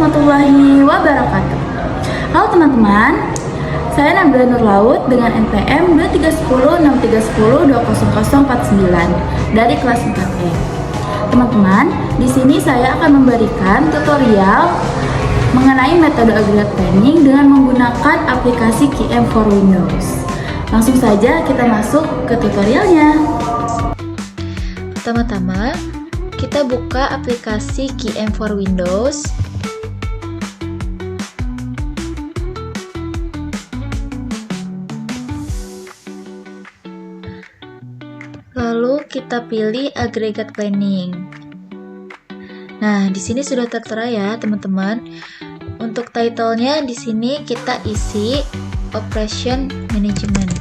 warahmatullahi wabarakatuh. Halo teman-teman, saya Nabila Nur Laut dengan NPM 231063102049 dari kelas 4E. Teman-teman, di sini saya akan memberikan tutorial mengenai metode aggregate planning dengan menggunakan aplikasi QM for Windows. Langsung saja kita masuk ke tutorialnya. Pertama-tama, kita buka aplikasi QM for Windows. Lalu kita pilih Aggregate Planning. Nah, di sini sudah tertera ya, teman-teman. Untuk title-nya di sini kita isi Operation Management.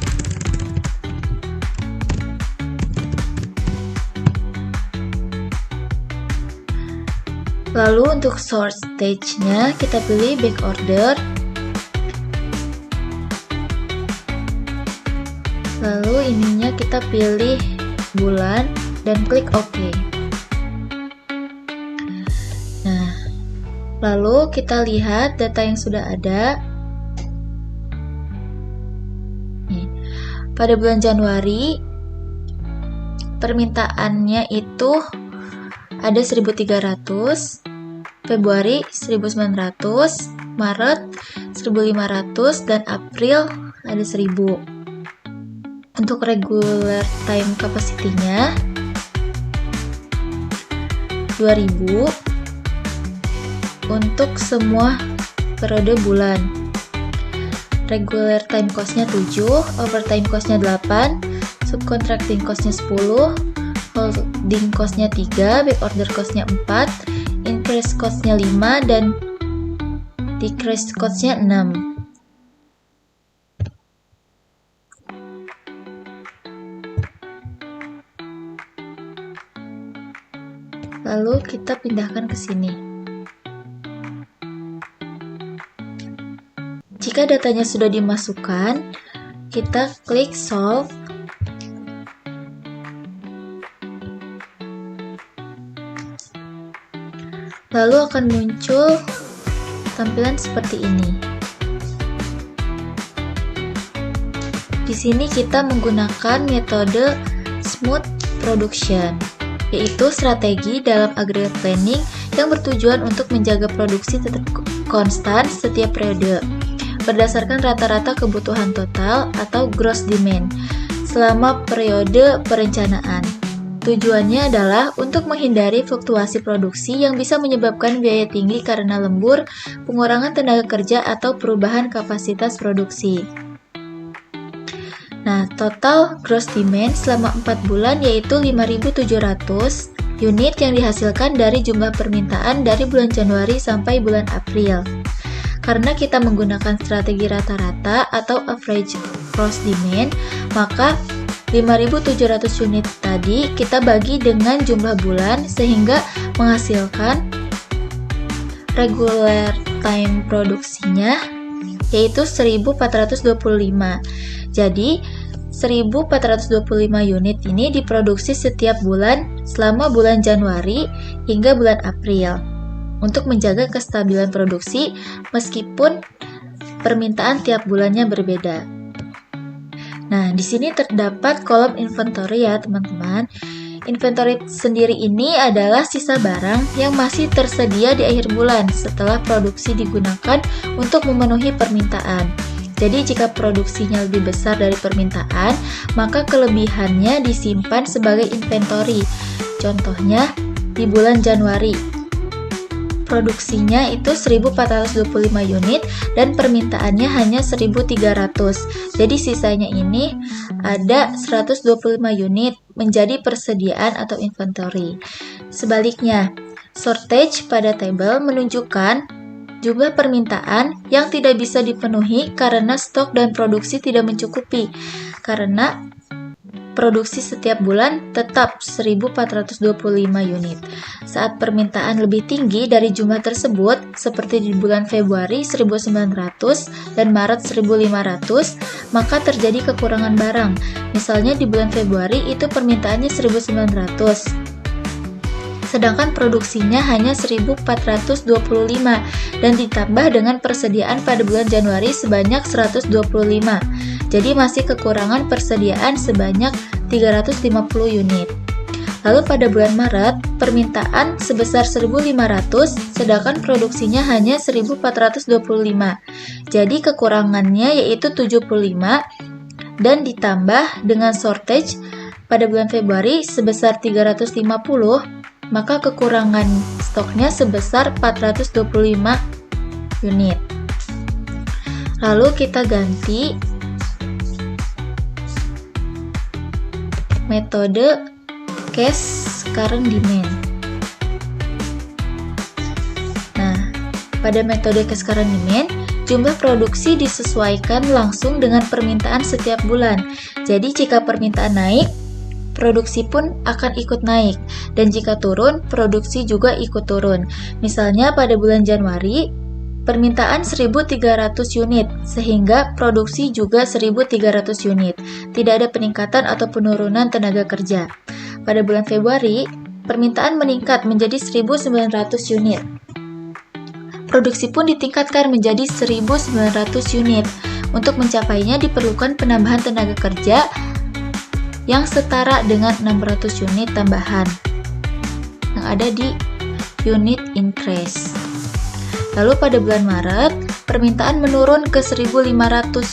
Lalu untuk source stage-nya kita pilih back order. Lalu ininya kita pilih bulan dan klik OK. Nah, lalu kita lihat data yang sudah ada. Nih, pada bulan Januari permintaannya itu ada 1.300, Februari 1.900, Maret 1.500, dan April ada 1.000. Untuk regular time capacity-nya 2.000 untuk semua periode bulan. Regular time cost-nya 7, overtime cost-nya 8, subcontracting cost-nya 10, holding cost-nya 3, back order cost-nya 4, increase cost-nya 5, dan decrease cost-nya 6. Lalu kita pindahkan ke sini. Jika datanya sudah dimasukkan, kita klik Solve. Lalu akan muncul tampilan seperti ini. Di sini kita menggunakan metode Smooth Production, yaitu strategi dalam aggregate planning yang bertujuan untuk menjaga produksi tetap konstan setiap periode berdasarkan rata-rata kebutuhan total atau gross demand selama periode perencanaan. Tujuannya adalah untuk menghindari fluktuasi produksi yang bisa menyebabkan biaya tinggi karena lembur, pengurangan tenaga kerja, atau perubahan kapasitas produksi. Nah, total gross demand selama 4 bulan yaitu 5.700 unit yang dihasilkan dari jumlah permintaan dari bulan Januari sampai bulan April. Karena kita menggunakan strategi rata-rata atau average gross demand, maka 5.700 unit tadi kita bagi dengan jumlah bulan sehingga menghasilkan regular time produksinya yaitu 1.425. Jadi 1.425 unit ini diproduksi setiap bulan selama bulan Januari hingga bulan April untuk menjaga kestabilan produksi meskipun permintaan tiap bulannya berbeda. Nah, di sini terdapat kolom inventory ya, teman-teman. Inventory sendiri ini adalah sisa barang yang masih tersedia di akhir bulan setelah produksi digunakan untuk memenuhi permintaan. Jadi, jika produksinya lebih besar dari permintaan, maka kelebihannya disimpan sebagai inventory. Contohnya, di bulan Januari, produksinya itu 1.425 unit dan permintaannya hanya 1.300. Jadi sisanya ini ada 125 unit menjadi persediaan atau inventory. Sebaliknya, shortage pada tabel menunjukkan jumlah permintaan yang tidak bisa dipenuhi karena stok dan produksi tidak mencukupi. Karena produksi setiap bulan tetap 1.425 unit. Saat permintaan lebih tinggi dari jumlah tersebut, seperti di bulan Februari 1.900 dan Maret 1.500, maka terjadi kekurangan barang. Misalnya di bulan Februari itu permintaannya 1.900. sedangkan produksinya hanya 1425 dan ditambah dengan persediaan pada bulan Januari sebanyak 125. Jadi masih kekurangan persediaan sebanyak 350 unit. Lalu pada bulan Maret, permintaan sebesar 1.500, sedangkan produksinya hanya 1.425. Jadi kekurangannya yaitu 75, dan ditambah dengan shortage pada bulan Februari sebesar 350, maka kekurangan stoknya sebesar 425 unit. Lalu kita ganti metode cash current demand. Nah, pada metode cash current demand, jumlah produksi disesuaikan langsung dengan permintaan setiap bulan. Jadi jika permintaan naik, produksi pun akan ikut naik, dan jika turun, produksi juga ikut turun. Misalnya pada bulan Januari, permintaan 1.300 unit, sehingga produksi juga 1.300 unit. Tidak ada peningkatan atau penurunan tenaga kerja. Pada bulan Februari, permintaan meningkat menjadi 1.900 unit. Produksi pun ditingkatkan menjadi 1.900 unit. Untuk mencapainya diperlukan penambahan tenaga kerja yang setara dengan 600 unit tambahan yang ada di unit increase. Lalu pada bulan Maret, permintaan menurun ke 1.500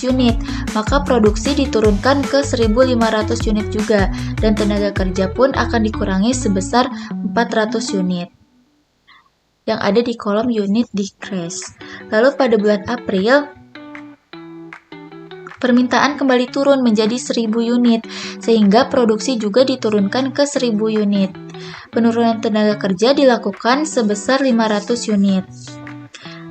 unit, maka produksi diturunkan ke 1.500 unit juga, dan tenaga kerja pun akan dikurangi sebesar 400 unit yang ada di kolom unit decrease. Lalu pada bulan April, permintaan kembali turun menjadi 1.000 unit, sehingga produksi juga diturunkan ke 1.000 unit. Penurunan tenaga kerja dilakukan sebesar 500 unit.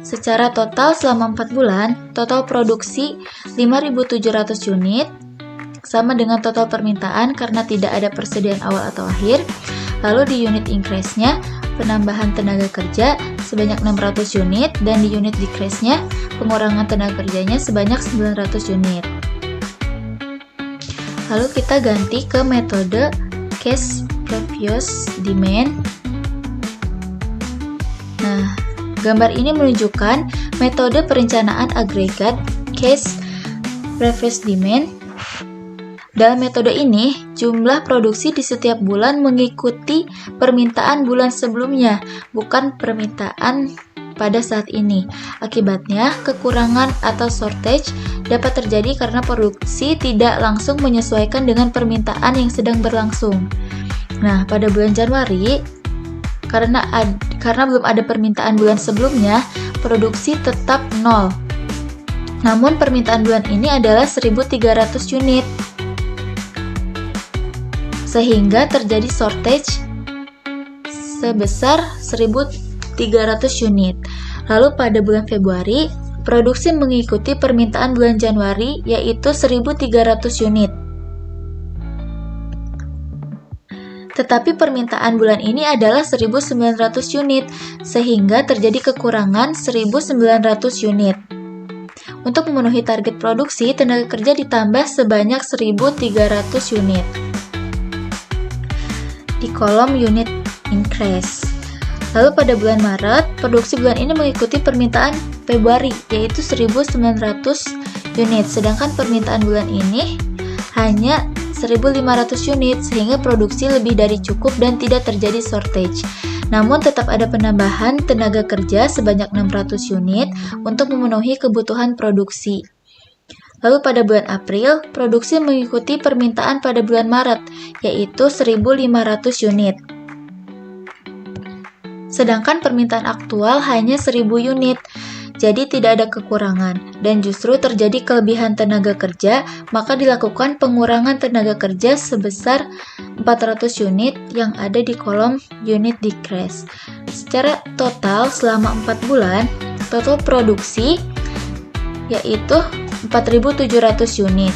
Secara total selama 4 bulan, total produksi 5.700 unit, sama dengan total permintaan karena tidak ada persediaan awal atau akhir. Lalu di unit increase-nya, penambahan tenaga kerja sebanyak 600 unit, dan di unit decrease-nya, pengurangan tenaga kerjanya sebanyak 900 unit. Lalu kita ganti ke metode cash previous demand. Nah, gambar ini menunjukkan metode perencanaan agregat cash previous demand. Dalam metode ini, jumlah produksi di setiap bulan mengikuti permintaan bulan sebelumnya, bukan permintaan pada saat ini. Akibatnya, kekurangan atau shortage dapat terjadi karena produksi tidak langsung menyesuaikan dengan permintaan yang sedang berlangsung. Nah, pada bulan Januari, karena belum ada permintaan bulan sebelumnya, produksi tetap 0. Namun permintaan bulan ini adalah 1.300 unit. Sehingga terjadi shortage sebesar 1.300 unit. Lalu pada bulan Februari, produksi mengikuti permintaan bulan Januari yaitu 1.300 unit. Tetapi permintaan bulan ini adalah 1.900 unit, sehingga terjadi kekurangan 1.900 unit. Untuk memenuhi target produksi, tenaga kerja ditambah sebanyak 1.300 unit. Di kolom unit increase. Lalu pada bulan Maret, produksi bulan ini mengikuti permintaan Februari, yaitu 1.900 unit, sedangkan permintaan bulan ini hanya 1.500 unit, sehingga produksi lebih dari cukup dan tidak terjadi shortage. Namun tetap ada penambahan tenaga kerja sebanyak 600 unit untuk memenuhi kebutuhan produksi. Lalu pada bulan April, produksi mengikuti permintaan pada bulan Maret, yaitu 1.500 unit. Sedangkan permintaan aktual hanya 1.000 unit, jadi tidak ada kekurangan, dan justru terjadi kelebihan tenaga kerja, maka dilakukan pengurangan tenaga kerja sebesar 400 unit yang ada di kolom unit decrease. Secara total selama 4 bulan, total produksi yaitu 4.700 unit,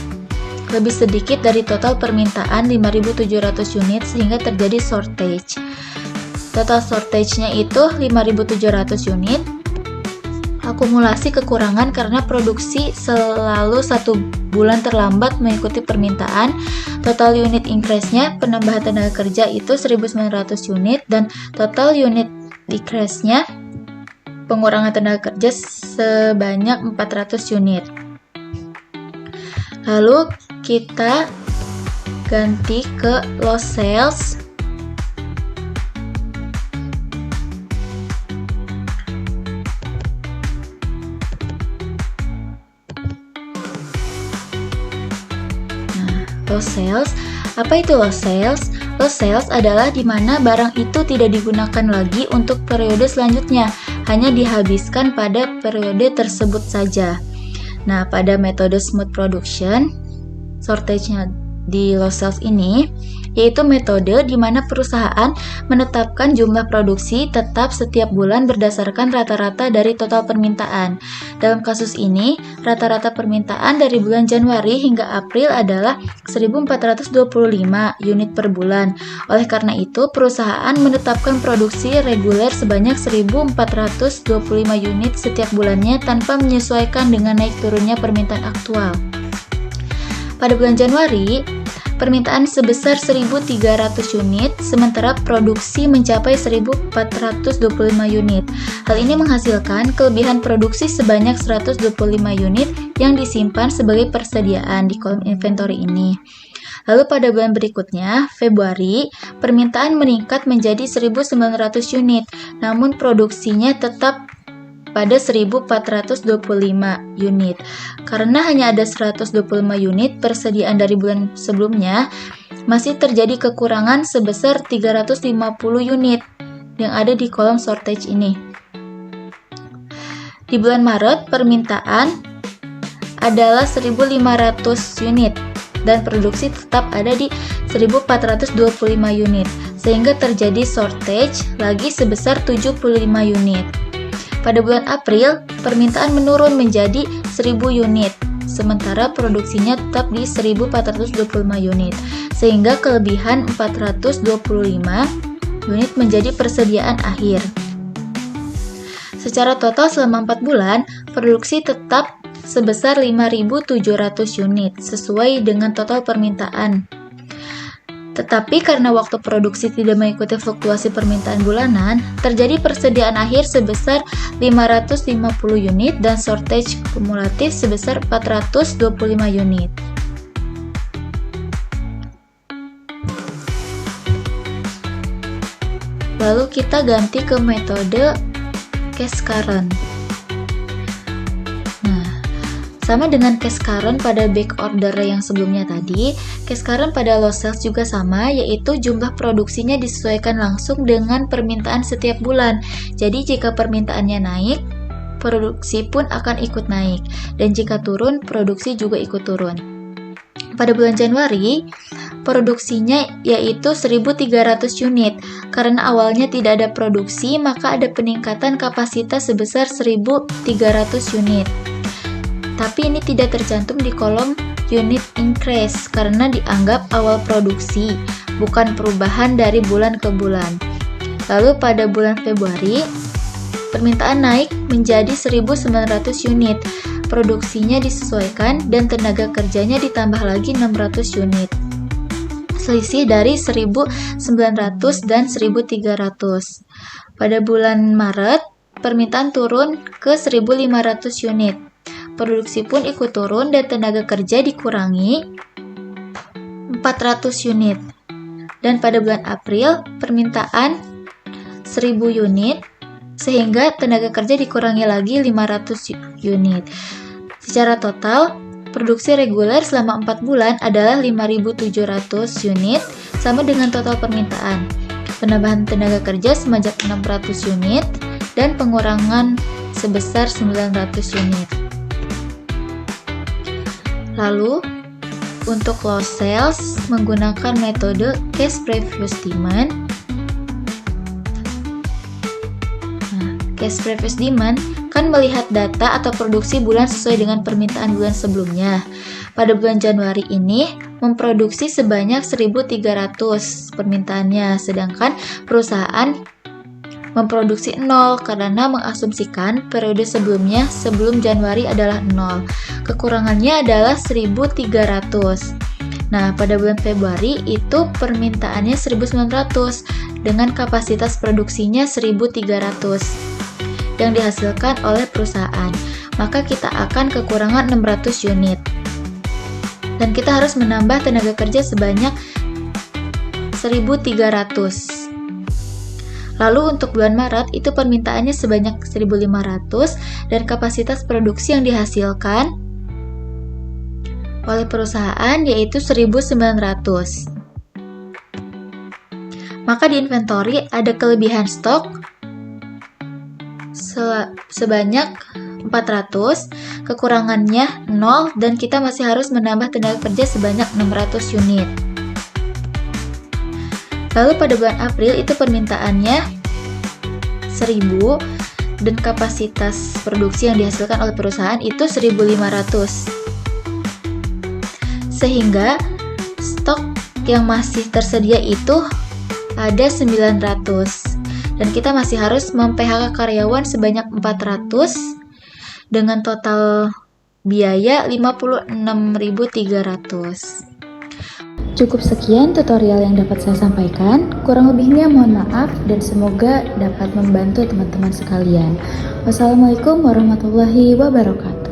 lebih sedikit dari total permintaan 5.700 unit sehingga terjadi shortage. Total shortage-nya itu 5.700 unit. akumulasi kekurangan karena produksi selalu 1 bulan terlambat mengikuti permintaan. Total unit increase-nya penambahan tenaga kerja itu 1.900 unit dan total unit decrease-nya pengurangan tenaga kerja sebanyak 400 unit. Lalu kita ganti ke lost sales. Lost sales. Apa itu lost sales? Lost sales adalah di mana barang itu tidak digunakan lagi untuk periode selanjutnya, hanya dihabiskan pada periode tersebut saja. Nah, pada metode smooth production, shortage-nya di lost sales ini yaitu metode di mana perusahaan menetapkan jumlah produksi tetap setiap bulan berdasarkan rata-rata dari total permintaan. Dalam kasus ini, rata-rata permintaan dari bulan Januari hingga April adalah 1.425 unit per bulan. Oleh karena itu, perusahaan menetapkan produksi reguler sebanyak 1.425 unit setiap bulannya tanpa menyesuaikan dengan naik turunnya permintaan aktual. Pada bulan Januari, permintaan sebesar 1.300 unit, sementara produksi mencapai 1.425 unit. Hal ini menghasilkan kelebihan produksi sebanyak 125 unit yang disimpan sebagai persediaan di kolom inventory ini. Lalu pada bulan berikutnya, Februari, permintaan meningkat menjadi 1.900 unit, namun produksinya tetap pada 1.425 unit. Karena hanya ada 125 unit persediaan dari bulan sebelumnya, masih terjadi kekurangan sebesar 350 unit yang ada di kolom shortage ini. Di bulan Maret, permintaan adalah 1.500 unit dan produksi tetap ada di 1.425 unit, sehingga terjadi shortage lagi sebesar 75 unit. Pada bulan April, permintaan menurun menjadi 1.000 unit, sementara produksinya tetap di 1.425 unit, sehingga kelebihan 425 unit menjadi persediaan akhir. Secara total selama 4 bulan, produksi tetap sebesar 5.700 unit, sesuai dengan total permintaan. Tetapi karena waktu produksi tidak mengikuti fluktuasi permintaan bulanan, terjadi persediaan akhir sebesar 550 unit dan shortage kumulatif sebesar 425 unit. Lalu kita ganti ke metode cash current. Sama dengan cash current pada back order yang sebelumnya tadi, cash current pada lost sales juga sama, yaitu jumlah produksinya disesuaikan langsung dengan permintaan setiap bulan. Jadi jika permintaannya naik, produksi pun akan ikut naik, dan jika turun, produksi juga ikut turun. Pada bulan Januari, produksinya yaitu 1.300 unit. Karena awalnya tidak ada produksi, maka ada peningkatan kapasitas sebesar 1.300 unit. Tapi ini tidak tercantum di kolom unit increase karena dianggap awal produksi, bukan perubahan dari bulan ke bulan. Lalu pada bulan Februari, permintaan naik menjadi 1.900 unit. Produksinya disesuaikan dan tenaga kerjanya ditambah lagi 600 unit. Selisih dari 1.900 dan 1.300. Pada bulan Maret, permintaan turun ke 1.500 unit. Produksi pun ikut turun dan tenaga kerja dikurangi 400 unit. Dan pada bulan April, permintaan 1.000 unit, sehingga tenaga kerja dikurangi lagi 500 unit. Secara total, produksi reguler selama 4 bulan adalah 5.700 unit, sama dengan total permintaan. Penambahan tenaga kerja sebanyak 600 unit, dan pengurangan sebesar 900 unit. Lalu, untuk lost sales menggunakan metode cash previous demand. Cash previous demand kan melihat data atau produksi bulan sesuai dengan permintaan bulan sebelumnya. Pada bulan Januari ini memproduksi sebanyak 1.300 permintaannya, sedangkan perusahaan memproduksi 0 karena mengasumsikan periode sebelumnya sebelum Januari adalah 0. Kekurangannya adalah 1.300. Nah, pada bulan Februari itu permintaannya 1.900 dengan kapasitas produksinya 1.300 yang dihasilkan oleh perusahaan. Maka kita akan kekurangan 600 unit. Dan kita harus menambah tenaga kerja sebanyak 1.300. Lalu untuk bulan Maret itu permintaannya sebanyak 1.500 dan kapasitas produksi yang dihasilkan oleh perusahaan yaitu 1.900. Maka di inventory ada kelebihan stok sebanyak 400, kekurangannya 0 dan kita masih harus menambah tenaga kerja sebanyak 600 unit. Lalu pada bulan April itu permintaannya 1.000 dan kapasitas produksi yang dihasilkan oleh perusahaan itu 1.500. Sehingga stok yang masih tersedia itu ada 900 dan kita masih harus mem-PHK karyawan sebanyak 400 dengan total biaya 56.300. Cukup sekian tutorial yang dapat saya sampaikan. Kurang lebihnya mohon maaf dan semoga dapat membantu teman-teman sekalian. Wassalamualaikum warahmatullahi wabarakatuh.